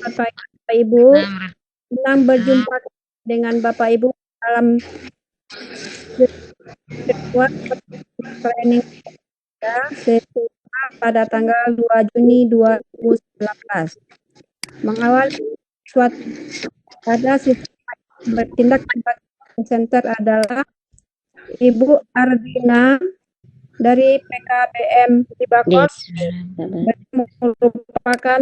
Bapak Ibu. Senang berjumpa dengan Bapak Ibu dalam kedua planning sesi pada tanggal 2 Juni 2019. Mengawal suatu pada sistem bertindak sebagai presenter adalah Ibu Ardina dari PKBM Bibakos, merupakan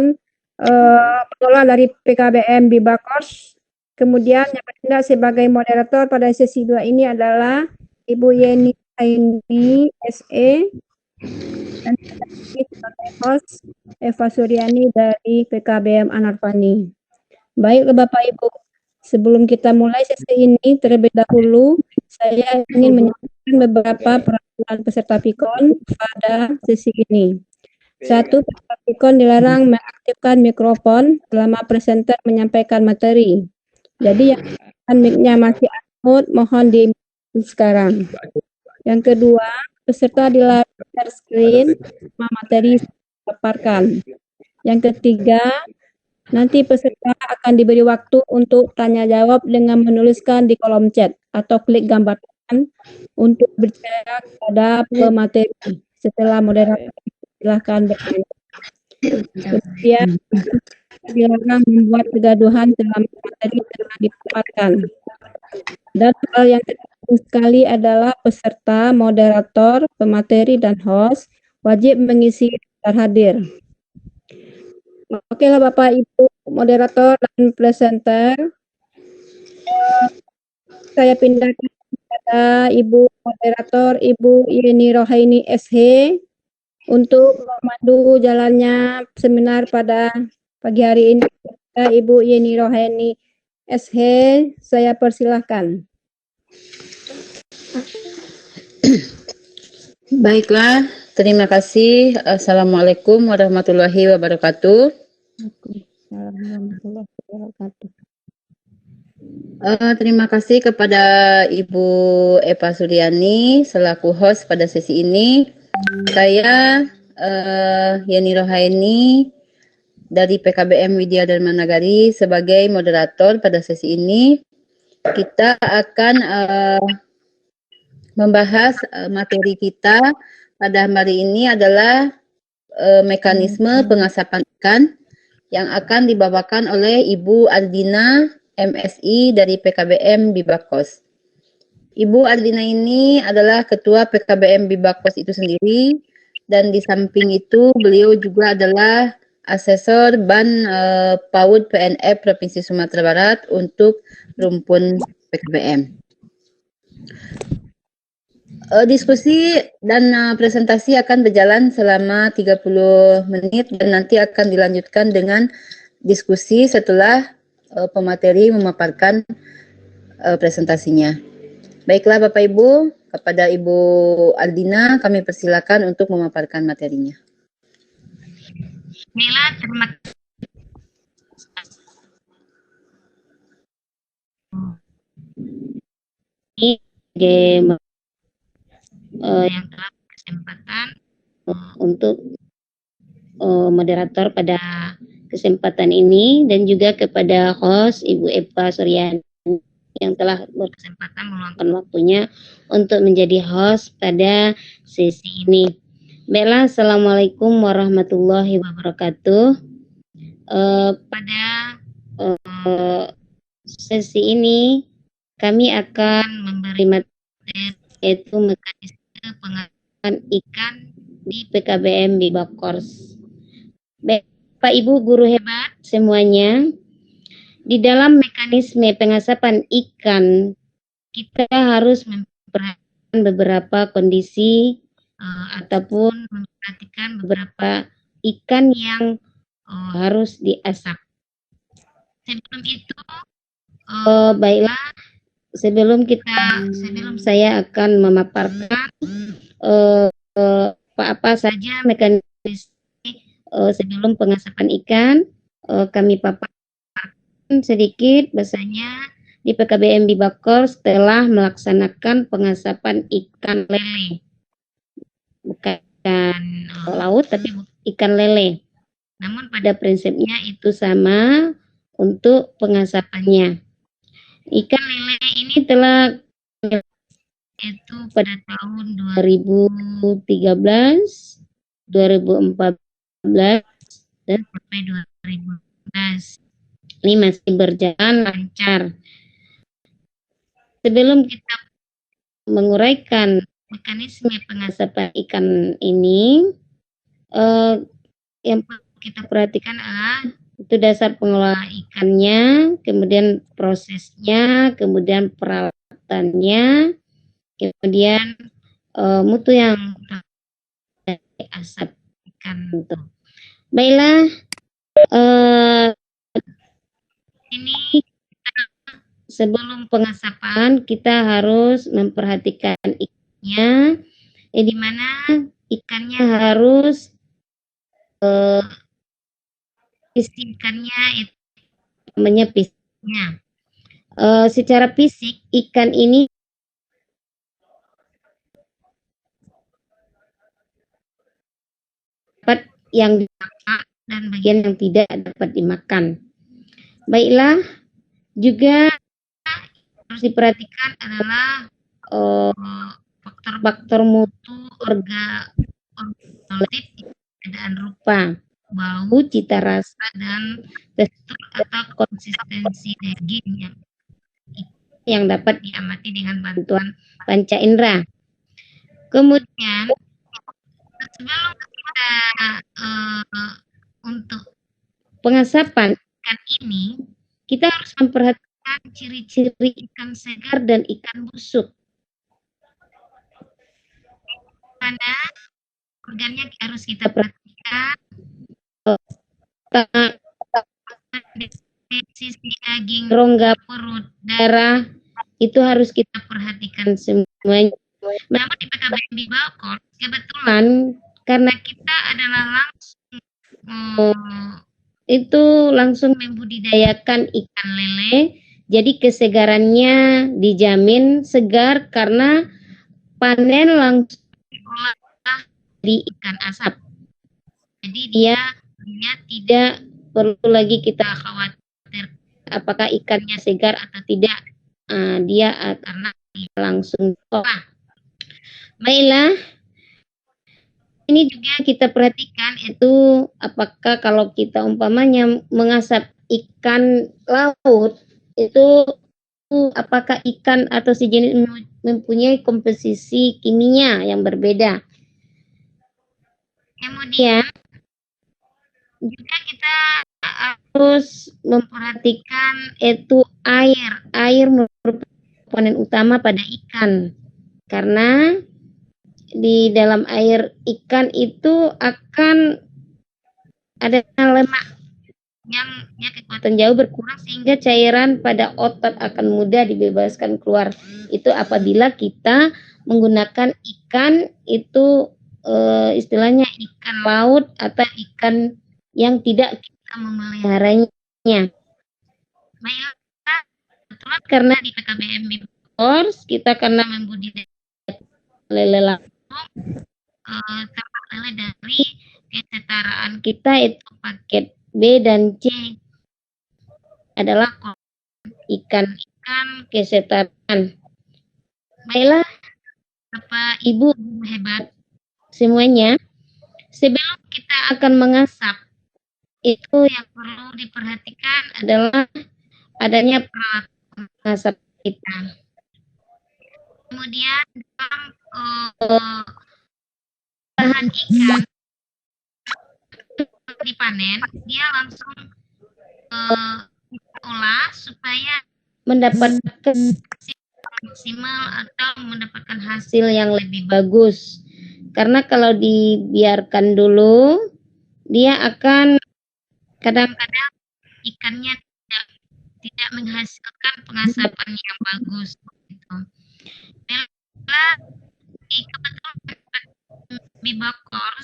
pengelola dari PKBM Bibakos. Kemudian yang bertindak sebagai moderator pada sesi 2 ini adalah Ibu Yeni Aini SE dan sebagai host Eva Suryani dari PKBM Anarfani. Baik Bapak Ibu, sebelum kita mulai sesi ini terlebih dahulu saya ingin menyampaikan beberapa peraturan peserta PIKON pada sesi ini. 1. Peserta PIKON dilarang mengaktifkan mikrofon selama presenter menyampaikan materi. Jadi yang mic-nya masih unmute mohon di sekarang. Yang kedua, peserta dilarang share screen selama materi dipaparkan. Yang ketiga, nanti peserta akan diberi waktu untuk tanya jawab dengan menuliskan di kolom chat atau klik gambar tangan untuk berbicara kepada pemateri. Setelah moderator silahkan bertanya. Kemudian dilarang membuat kegaduhan selama materi telah dipaparkan. Dan hal yang penting sekali adalah peserta, moderator, pemateri, dan host wajib mengisi daftar hadir. Oke lah Bapak Ibu moderator dan presenter. Saya pindahkan kepada Ibu moderator Ibu Yeni Rohaini SH untuk memandu jalannya seminar pada pagi hari ini. Ibu Yeni Rohaini SH, saya persilahkan. Baiklah, terima kasih. Assalamualaikum warahmatullahi wabarakatuh. Terima kasih kepada Ibu Eva Suryani selaku host pada sesi ini. Saya Yeni Rohaini dari PKBM Widya Dharma Nagari sebagai moderator pada sesi ini. Kita akan membahas materi kita pada hari ini adalah mekanisme pengasapan ikan yang akan dibawakan oleh Ibu Ardina MSI dari PKBM Bibakos. Ibu Ardina ini adalah ketua PKBM Bibakos itu sendiri dan di samping itu beliau juga adalah asesor Ban PAUD PNF Provinsi Sumatera Barat untuk rumpun PKBM. Diskusi dan presentasi akan berjalan selama 30 menit dan nanti akan dilanjutkan dengan diskusi setelah pemateri memaparkan presentasinya. Baiklah Bapak Ibu, kepada Ibu Aldina kami persilakan untuk memaparkan materinya. Mila, terima kasih. Yang telah berkesempatan untuk moderator pada kesempatan ini dan juga kepada host Ibu Eva Suryani yang telah berkesempatan meluangkan waktunya untuk menjadi host pada sesi ini. Bella, Assalamualaikum warahmatullahi wabarakatuh. Pada sesi ini kami akan memberi materi yaitu mekanisme pengasapan ikan di PKBM Bibakors. Bapak Ibu guru hebat semuanya, di dalam mekanisme pengasapan ikan kita harus memperhatikan beberapa kondisi ataupun memperhatikan beberapa ikan yang harus diasap. Sebelum itu, baiklah, sebelum saya akan memaparkan apa saja mekanisme sebelum pengasapan ikan, kami paparkan sedikit bahasanya di PKBM Bibakors telah melaksanakan pengasapan ikan lele, bukan laut tapi ikan lele. Namun pada prinsipnya itu sama untuk pengasapannya. Ikan lele ini telah itu pada tahun 2013, 2014, dan sampai 2015. Ini masih berjalan lancar. Sebelum kita menguraikan mekanisme pengasapan ikan ini, yang perlu kita perhatikan adalah itu dasar pengelolaan ikannya, kemudian prosesnya, kemudian peralatannya, kemudian mutu yang dari asap ikan itu. Baiklah, ini sebelum pengasapan kita harus memperhatikan ikannya, di mana ikannya harus isi ikannya itu namanya fisiknya. Secara fisik ikan ini dapat yang dimakan dan bagian yang tidak dapat dimakan. Baiklah, juga harus diperhatikan adalah faktor-faktor mutu organoleptik, keadaan rupa, bau, cita rasa, dan tekstur atau konsistensi daging yang dapat diamati dengan bantuan panca indera. Kemudian sebelum kita untuk pengasapan ikan ini, kita harus memperhatikan ciri-ciri ikan segar dan ikan busuk. Karena organnya harus kita perhatikan, sisi daging, rongga perut, darah, itu harus kita perhatikan semuanya. Namun di PKBM Bawkor, kebetulan karena kita adalah langsung membudidayakan ikan lele, jadi kesegarannya dijamin segar karena panen langsung diolah di ikan asap. Jadi dia tidak perlu lagi kita khawatir apakah ikannya segar atau tidak. Dia karena langsung diolah. Baiklah, ini juga kita perhatikan itu apakah kalau kita umpamanya mengasap ikan laut itu apakah ikan atau sejenis mempunyai komposisi kimia yang berbeda. Kemudian juga kita harus memperhatikan itu air merupakan komponen utama pada ikan, karena di dalam air ikan itu akan ada lemak yang kekuatan jauh berkurang sehingga cairan pada otot akan mudah dibebaskan keluar. Itu apabila kita menggunakan ikan itu istilahnya ikan laut atau ikan yang tidak kita memeliharanya. Baiklah, kebetulan karena di PKBM Bawkor kita karena membudidaya lele langsung, ternak lele dari kesetaraan kita itu paket B dan C adalah ikan-ikan kesetaraan. Baiklah, Bapak Ibu hebat semuanya, sebelum kita akan mengasap, itu yang perlu diperhatikan adalah adanya peralatan mengasap kita. Kemudian dalam bahan ikan dipanen, dia langsung diolah supaya mendapatkan maksimal atau mendapatkan hasil yang lebih bagus. Karena kalau dibiarkan dulu, dia akan kadang-kadang ikannya tidak menghasilkan pengasapan yang bagus. Gitu. Di kebetulan di Bawkor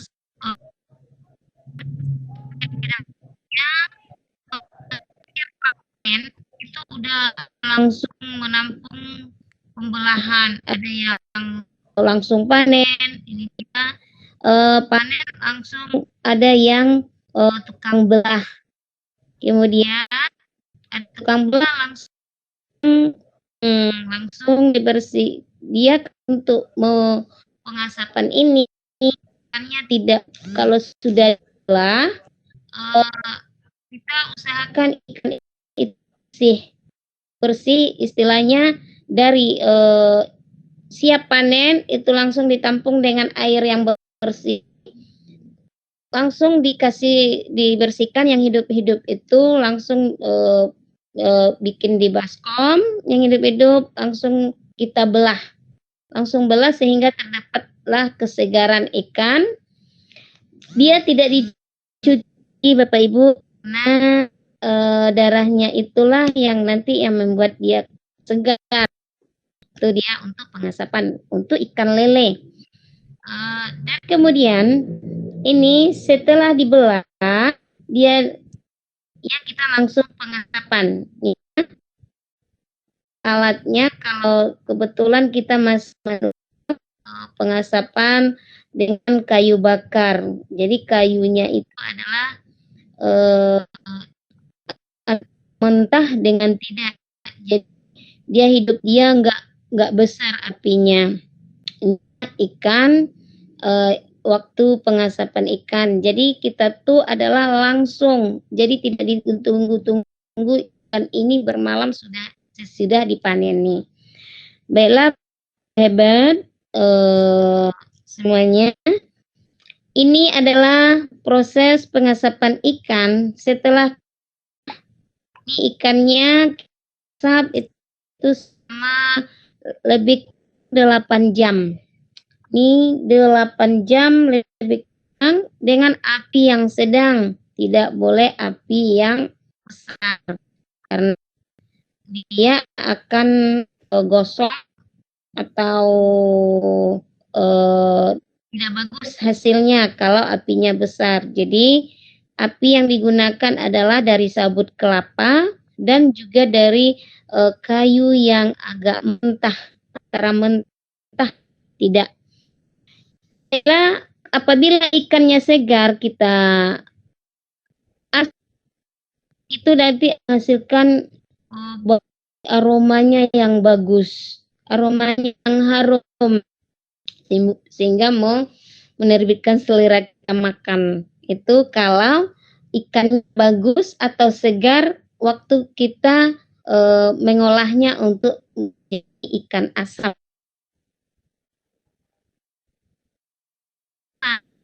itu udah langsung menampung pembelahan, ada yang langsung panen, ini kita panen langsung, ada yang tukang belah. Kemudian ada tukang belah langsung dibersih. Dia untuk pengasapan ini ikannya tidak, kalau sudah belah, kita usahakan ikan itu bersih, istilahnya dari siap panen itu langsung ditampung dengan air yang bersih, langsung dibersihkan. Yang hidup-hidup itu langsung bikin di baskom, yang hidup-hidup langsung kita belah, sehingga terdapatlah kesegaran ikan. Dia tidak dicuci Bapak Ibu, karena darahnya itulah yang nanti yang membuat dia segar. Itu dia untuk pengasapan untuk ikan lele. Dan kemudian ini setelah dibelah, dia kita langsung pengasapan. Nih, alatnya kalau kebetulan kita masih pengasapan dengan kayu bakar. Jadi kayunya itu adalah mentah dengan tidak. Jadi dia hidup, dia nggak besar apinya. Ikan waktu pengasapan ikan. Jadi kita tuh adalah langsung. Jadi tidak ditunggu-tunggu ikan ini bermalam sudah dipanen nih. Baiklah, hebat semuanya. Ini adalah proses pengasapan ikan. Setelah ikannya asap itu sama lebih 8 jam. Ini 8 jam lebih kurang dengan api yang sedang, tidak boleh api yang besar karena dia akan gosong atau tidak bagus hasilnya kalau apinya besar. Jadi api yang digunakan adalah dari sabut kelapa dan juga dari kayu yang agak mentah, antara mentah tidak. Apabila ikannya segar, kita itu nanti menghasilkan aromanya yang bagus, aromanya yang harum, sehingga mau menerbitkan selera kita makan. Itu kalau ikan bagus atau segar waktu kita mengolahnya untuk ikan asap.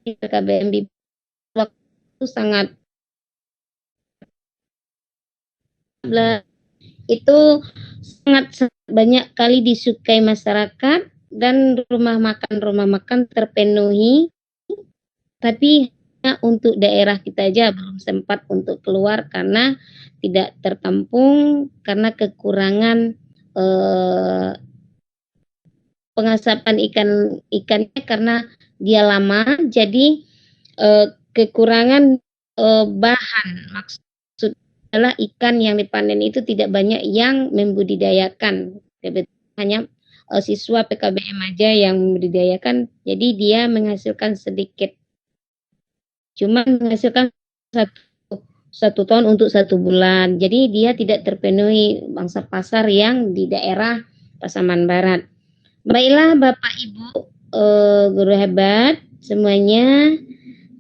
PKBM waktu sangat itu sangat banyak kali disukai masyarakat dan rumah makan terpenuhi, tapi untuk daerah kita aja belum sempat untuk keluar karena tidak tertampung karena kekurangan pengasapan ikannya karena dia lama, jadi kekurangan bahan. Maksud adalah ikan yang dipanen itu tidak banyak yang membudidayakan. Hanya siswa PKBM aja yang membudidayakan, jadi dia menghasilkan sedikit. Cuma menghasilkan satu ton untuk 1 bulan. Jadi dia tidak terpenuhi mangsa pasar yang di daerah Pasaman Barat. Baiklah Bapak Ibu guru hebat semuanya,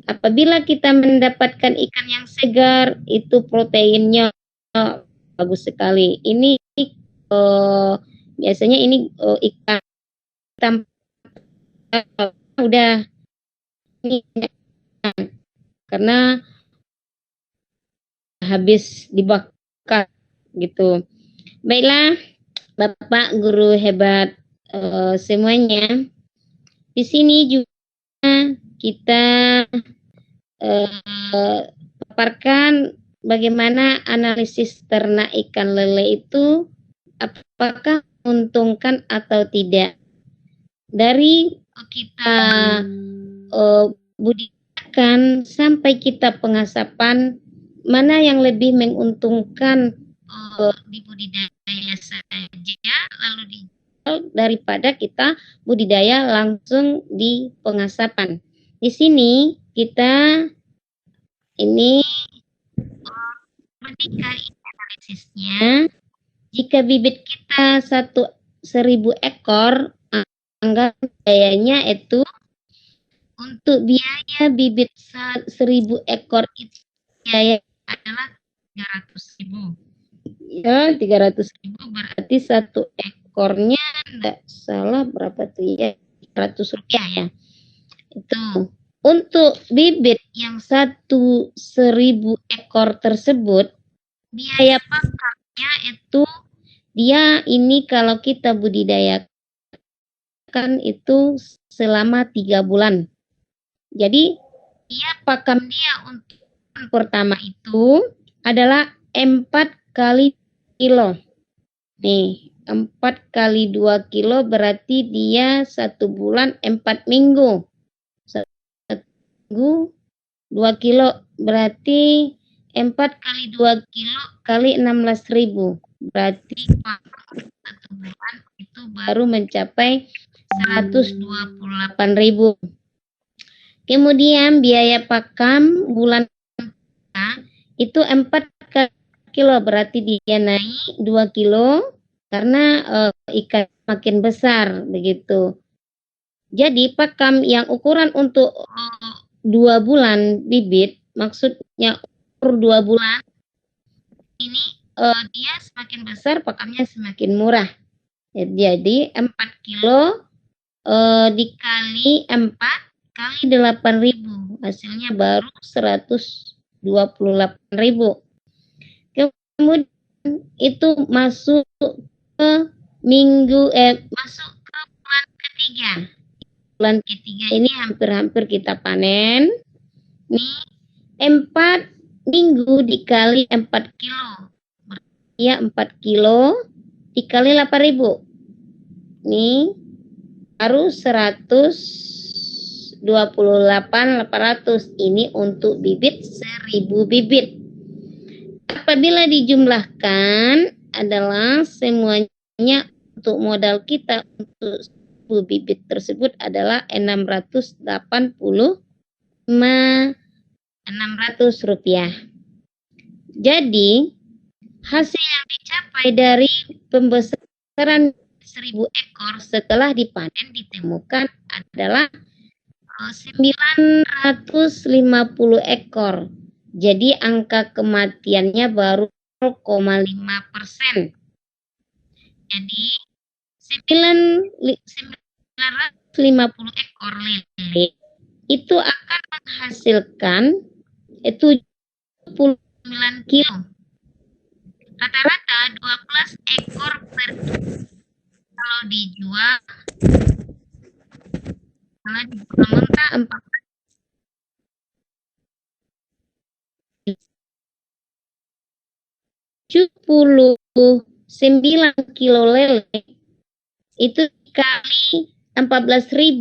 apabila kita mendapatkan ikan yang segar itu proteinnya bagus sekali. Ini biasanya ini ikan udah ini karena habis dibakar gitu. Baiklah Bapak guru hebat semuanya, di sini juga kita paparkan bagaimana analisis ternak ikan lele itu apakah menguntungkan atau tidak. Dari kita budidayakan sampai kita pengasapan, mana yang lebih menguntungkan di budidaya saja lalu dijual daripada kita budidaya langsung di pengasapan. Di sini kita ini ketika ini analisisnya, jika bibit kita 1.000 ekor, anggap biayanya itu untuk biaya bibit 1.000 ekor itu biaya adalah 300.000. Ya, 300.000 berarti satu ekornya enggak salah berapa tuh ya? Rp100 ya. Itu untuk bibit yang 1.000 ekor tersebut, biaya pakannya itu dia ini kalau kita budidayakan itu selama 3 bulan. Jadi dia pakan dia untuk pertama itu adalah 4 kali kilo. Nih, 4 kali 2 kilo berarti dia 1 bulan 4 minggu. 1 minggu 2 kilo berarti 4 kali 2 kilo kali 16.000. Berarti 1 bulan itu baru mencapai 128.000. Kemudian biaya pakan bulan itu 4 kilo berarti dia naik 2 kilo karena ikan makin besar begitu. Jadi pakan yang ukuran untuk 2 bulan bibit, maksudnya umur 2 bulan ini dia semakin besar pakannya semakin murah. Jadi 4 kilo dikali 4 kali 8.000 hasilnya baru 128.000. Kemudian itu masuk ke masuk ke bulan ketiga. Bulan ketiga ini hampir-hampir kita panen. Nih 4 minggu dikali 4 kilo. Ya 4 kilo dikali 8.000. Nih baru 128.800. Ini untuk bibit 1.000 bibit. Apabila dijumlahkan adalah semuanya untuk modal kita untuk 1.000 bibit tersebut adalah 600 rupiah. Jadi hasil yang dicapai dari pembesaran 1.000 ekor setelah dipanen ditemukan adalah 950 ekor. Jadi angka kematiannya baru 0,5%. Jadi 950 ekor lele itu akan menghasilkan 79 kilo. Rata-rata 12 ekor per kilo. Kalau dijual mentah 79 kilo lele itu kali 14.000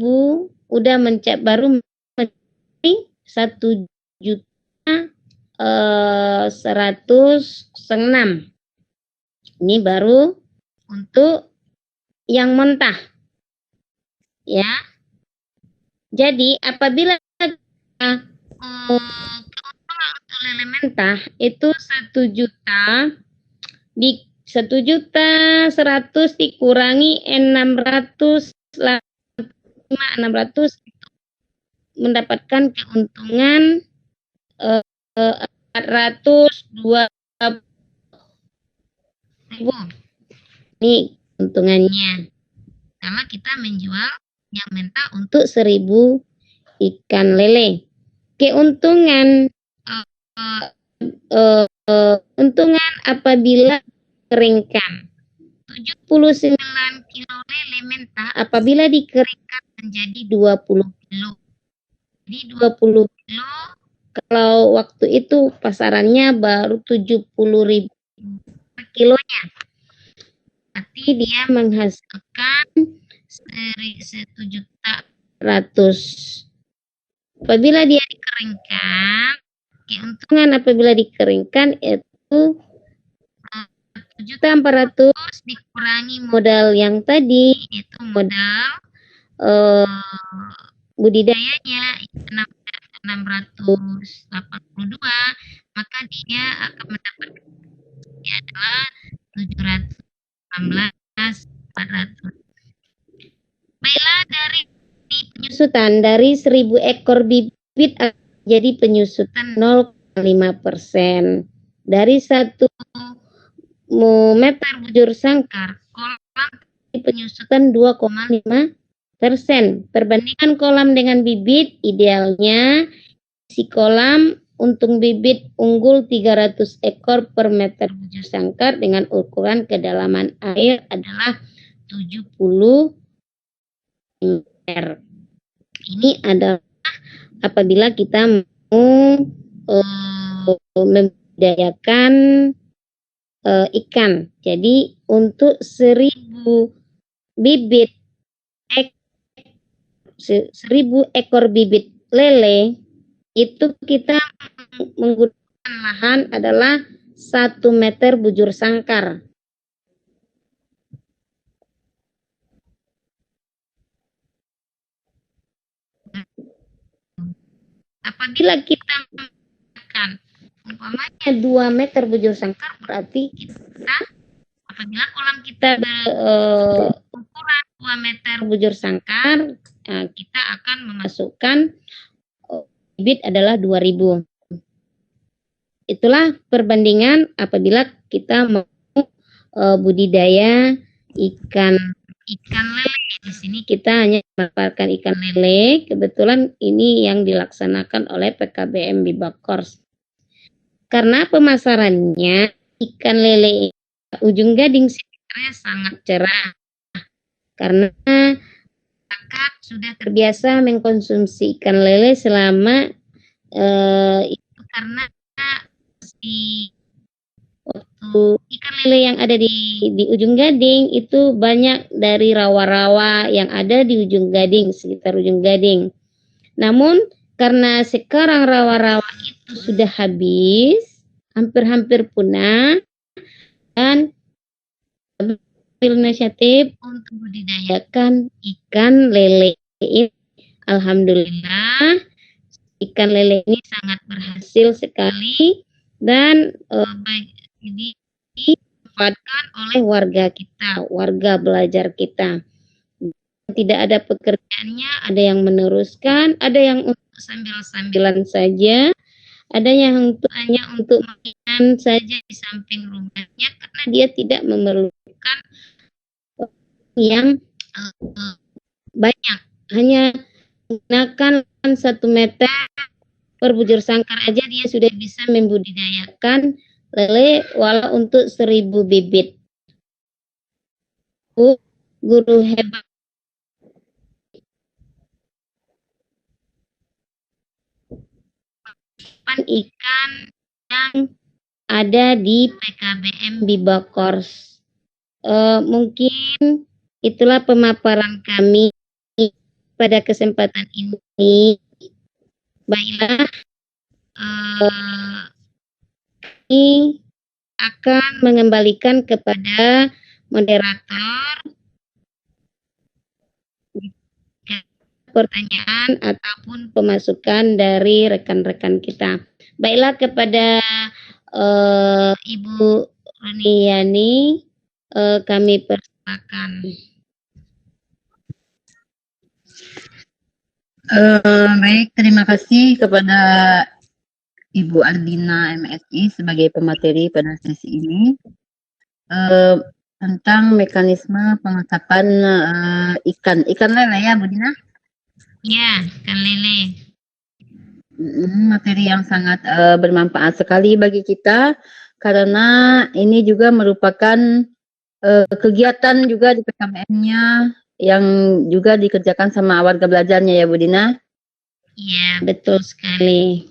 udah baru mencapai 1.106.000. Ini baru untuk yang mentah. Ya. Jadi apabila keuntungan untuk lele mentah itu 1.100.000 dikurangi 600 itu mendapatkan keuntungan 402.000. Ini keuntungannya. Karena kita menjual yang mentah untuk 1.000 ikan lele. Keuntungan keuntungan apabila dikeringkan 79 kilo lele mentah apabila dikeringkan menjadi 20 kilo. Jadi 20 kilo kalau waktu itu pasarannya baru 70.000 per kilonya. Berarti dia menghasilkan 1.100.000. Apabila dia dikeringkan, keuntungan apabila dikeringkan itu 1.400.000 dikurangi modal yang tadi, itu modal budidayanya 682, maka dia akan mendapatkan adalah 716.400. Baiklah, dari penyusutan dari 1000 ekor bibit jadi penyusutan 0,5%. Dari 1 meter bujur sangkar, kolam penyusutan 2,5%. Perbandingan kolam dengan bibit, idealnya isi kolam untuk bibit unggul 300 ekor per meter bujur sangkar dengan ukuran kedalaman air adalah 70 meter. Ini adalah apabila kita mau membudidayakan ikan. Jadi untuk 1000 bibit 1000 ekor bibit lele itu kita menggunakan lahan adalah 1 meter bujur sangkar. Apabila kita menggunakan umpamanya 2 meter bujur sangkar, berarti kita apabila kolam kita ukuran 2 meter bujur sangkar, kita akan memasukkan bibit adalah 2000. Itulah perbandingan apabila kita mau budidaya ikan lele. Di sini kita hanya memanfaatkan ikan lele. Kebetulan ini yang dilaksanakan oleh PKBM Bibakors. Karena pemasarannya ikan lele ujung gading sebenarnya sangat cerah. Karena masyarakat sudah terbiasa mengkonsumsi ikan lele selama itu karena waktu ikan lele yang ada di ujung gading itu banyak dari rawa-rawa yang ada di ujung gading, sekitar ujung gading. Namun karena sekarang rawa-rawa itu sudah habis, hampir-hampir punah, dan ambil inisiatif untuk budidayakan ikan lele. Alhamdulillah, ikan lele ini sangat berhasil sekali dan dimanfaatkan oleh warga kita, warga belajar kita. Tidak ada pekerjaannya, ada yang meneruskan, ada yang untuk sambil-sambilan saja, ada yang hanya untuk makan saja di samping rumahnya karena dia tidak memerlukan yang banyak, hanya menggunakan 1 meter per bujur sangkar aja dia sudah bisa membudidayakan lele walau untuk 1000 bibit. Guru hebat. Ikan yang ada di PKBM Bibakors. Mungkin itulah pemaparan kami pada kesempatan ini. Baiklah, ini akan mengembalikan kepada moderator pertanyaan ataupun pemasukan dari rekan-rekan kita. Baiklah, kepada Ibu Roniani kami persilakan. Baik, terima kasih kepada Ibu Ardina MSI sebagai pemateri pada sesi ini tentang mekanisme pengasapan ikan lele ya, Bu Dina? Ya, ikan lele. Materi yang sangat bermanfaat sekali bagi kita karena ini juga merupakan kegiatan juga di PKBM-nya yang juga dikerjakan sama warga belajarnya ya Bu Dina? Iya, betul sekali.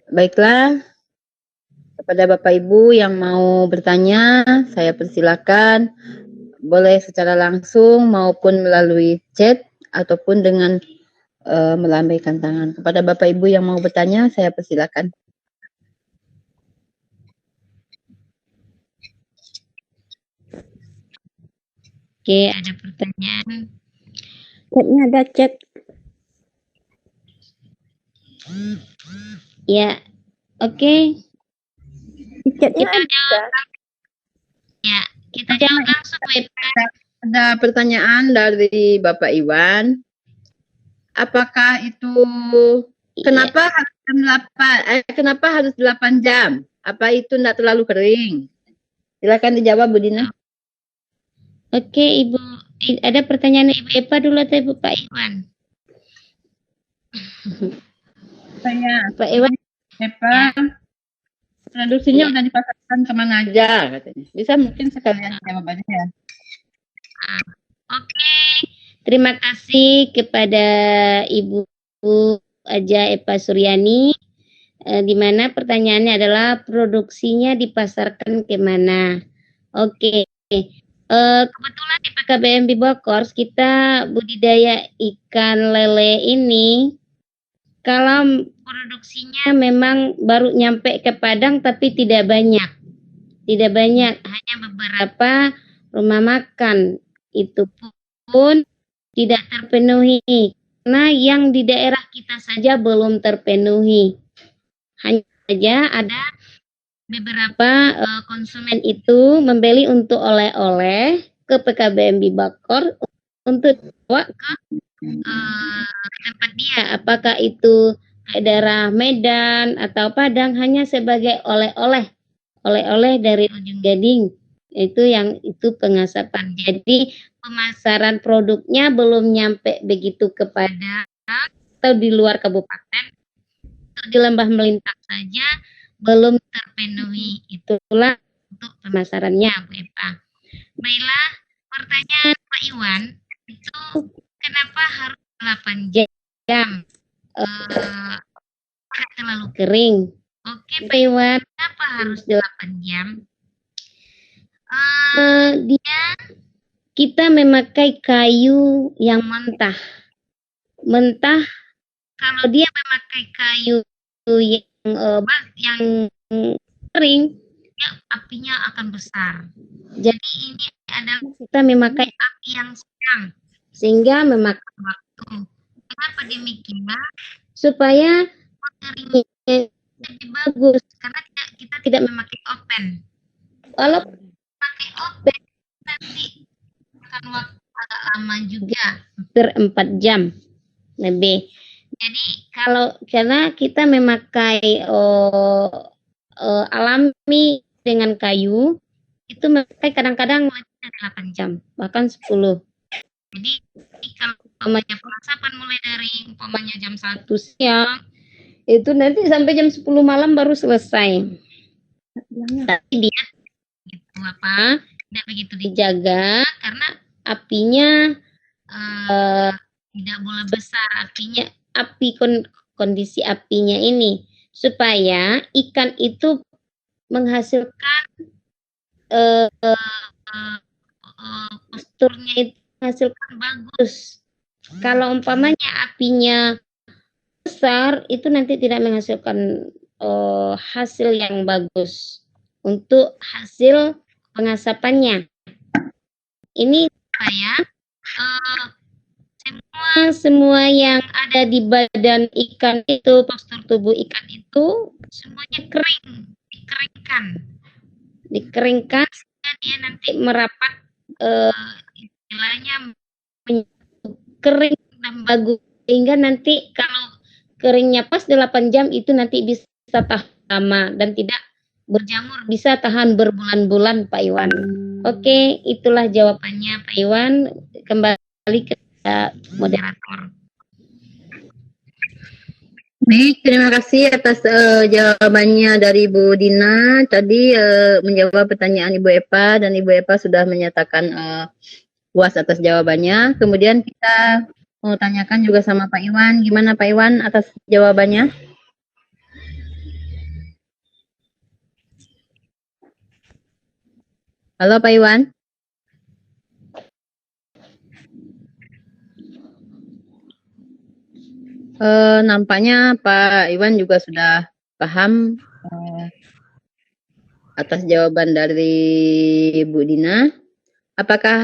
Baiklah, kepada Bapak Ibu yang mau bertanya, saya persilakan boleh secara langsung maupun melalui chat ataupun dengan melambaikan tangan. Kepada Bapak Ibu yang mau bertanya, saya persilakan. Oke, ada pertanyaan. Chatnya ada chat. Ya, oke. Tiketnya Kita ada. Ya, kita jawab langsung Bu Epa. Ada pertanyaan dari Bapak Iwan. Apakah itu kenapa harus jam 8? Kenapa harus 8 jam? Apa itu tidak terlalu kering? Silakan dijawab Bu Dina. Oke, Ibu. Ada pertanyaan Ibu Epa dulu atau Ibu Pak Iwan? Saya Pak Iwan, Epa, produksinya Ya. udah dipasarkan kemana aja katanya. Bisa mungkin sekalian jawabannya ya. Oke. Terima kasih kepada Ibu Aja Epa Suryani. Di mana pertanyaannya adalah produksinya dipasarkan kemana? Oke. Kebetulan di PKBM Bibokors kita budidaya ikan lele ini kalau produksinya memang baru nyampe ke Padang tapi tidak banyak. Tidak banyak, hanya beberapa rumah makan. Itu pun tidak terpenuhi. Karena yang di daerah kita saja belum terpenuhi. Hanya saja ada beberapa konsumen itu membeli untuk oleh-oleh ke PKBM Bibakor untuk dibawa ke tempat dia. Apakah itu ke daerah Medan atau Padang, hanya sebagai oleh-oleh. Oleh-oleh dari ujung gading. Itu pengasapan. Jadi pemasaran produknya belum nyampe begitu kepada atau di luar kabupaten. Untuk di Lembah Melintang saja belum terpenuhi. Itulah untuk pemasarannya Bu Epa. Baiklah, pertanyaan Pak Iwan itu kenapa harus 8 jam? Tidak terlalu kering. Oke Pak Iwan, kenapa harus 8 jam? Kita memakai kayu yang mentah. Mentah, kalau dia memakai kayu yang kering, ya apinya akan besar. Jadi ini adalah kita memakai api yang sedang, sehingga memakan waktu. Kenapa demikian? Supaya pengeringnya lebih bagus, karena kita tidak memakai oven. Kalau pakai oven nanti akan waktu agak lama juga, hampir 4 jam lebih. Jadi karena kita memakai alami dengan kayu, itu memakai kadang-kadang lebih dari 8 jam, bahkan 10. Jadi kalau umpamanya pengasapan mulai dari umpamanya jam 1 siang, itu nanti sampai jam 10 malam baru selesai. Tapi dia tidak begitu dijaga karena apinya tidak boleh besar, kondisi apinya ini supaya ikan itu menghasilkan posturnya itu menghasilkan bagus. Kalau umpamanya apinya besar, itu nanti tidak menghasilkan hasil yang bagus untuk hasil pengasapannya. Ini supaya semua yang ada di badan ikan itu, postur tubuh ikan itu semuanya dikeringkan sehingga dia nanti merapat, istilahnya kering dan bagus, sehingga nanti kalau keringnya pas 8 jam itu nanti bisa tahan lama dan tidak berjamur, bisa tahan berbulan-bulan Pak Iwan. Oke, itulah jawabannya Pak Iwan. Kembali ke moderator. Baik, terima kasih atas jawabannya dari Bu Dina. Tadi menjawab pertanyaan Ibu Epa dan Ibu Epa sudah menyatakan puas atas jawabannya. Kemudian kita mau tanyakan juga sama Pak Iwan. Gimana Pak Iwan atas jawabannya? Halo Pak Iwan. Nampaknya Pak Iwan juga sudah paham atas jawaban dari Bu Dina. Apakah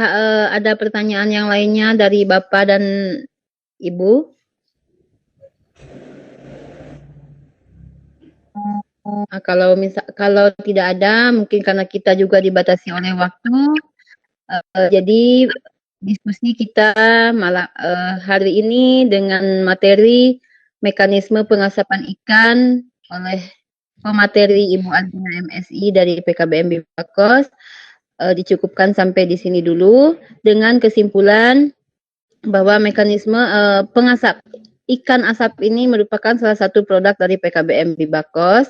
ada pertanyaan yang lainnya dari Bapak dan Ibu? Kalau tidak ada, mungkin karena kita juga dibatasi oleh waktu, jadi diskusi kita hari ini dengan materi mekanisme pengasapan ikan oleh pemateri Ibu Aldina MSI dari PKBM Bibakos dicukupkan sampai di sini dulu dengan kesimpulan bahwa mekanisme ikan asap ini merupakan salah satu produk dari PKBM Bibakos.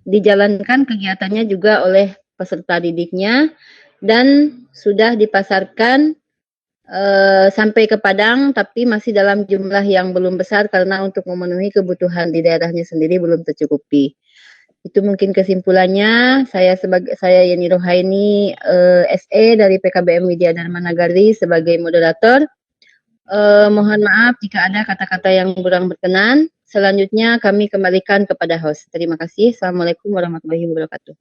Dijalankan kegiatannya juga oleh peserta didiknya dan sudah dipasarkan sampai ke Padang, tapi masih dalam jumlah yang belum besar karena untuk memenuhi kebutuhan di daerahnya sendiri belum tercukupi. Itu mungkin kesimpulannya. Saya Yeni Rohaini, SE dari PKBM Widya Dharma Nagari sebagai moderator. Mohon maaf jika ada kata-kata yang kurang berkenan. Selanjutnya kami kembalikan kepada host. Terima kasih. Assalamualaikum warahmatullahi wabarakatuh.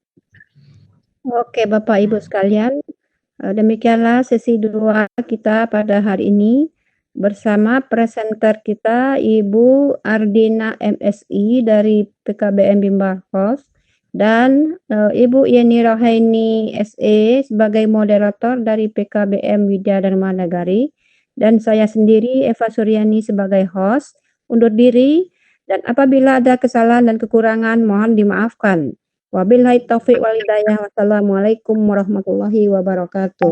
Oke, Bapak Ibu sekalian, demikianlah sesi 2 kita pada hari ini bersama presenter kita Ibu Ardina MSI dari PKBM Bibakos dan Ibu Yeni Rohaini SE sebagai moderator dari PKBM Widya Dharma Nagari dan saya sendiri Eva Suryani sebagai host. Undur diri dan apabila ada kesalahan dan kekurangan mohon dimaafkan. Wabillahi taufiq wal hidayah. Wassalamualaikum warahmatullahi wabarakatuh.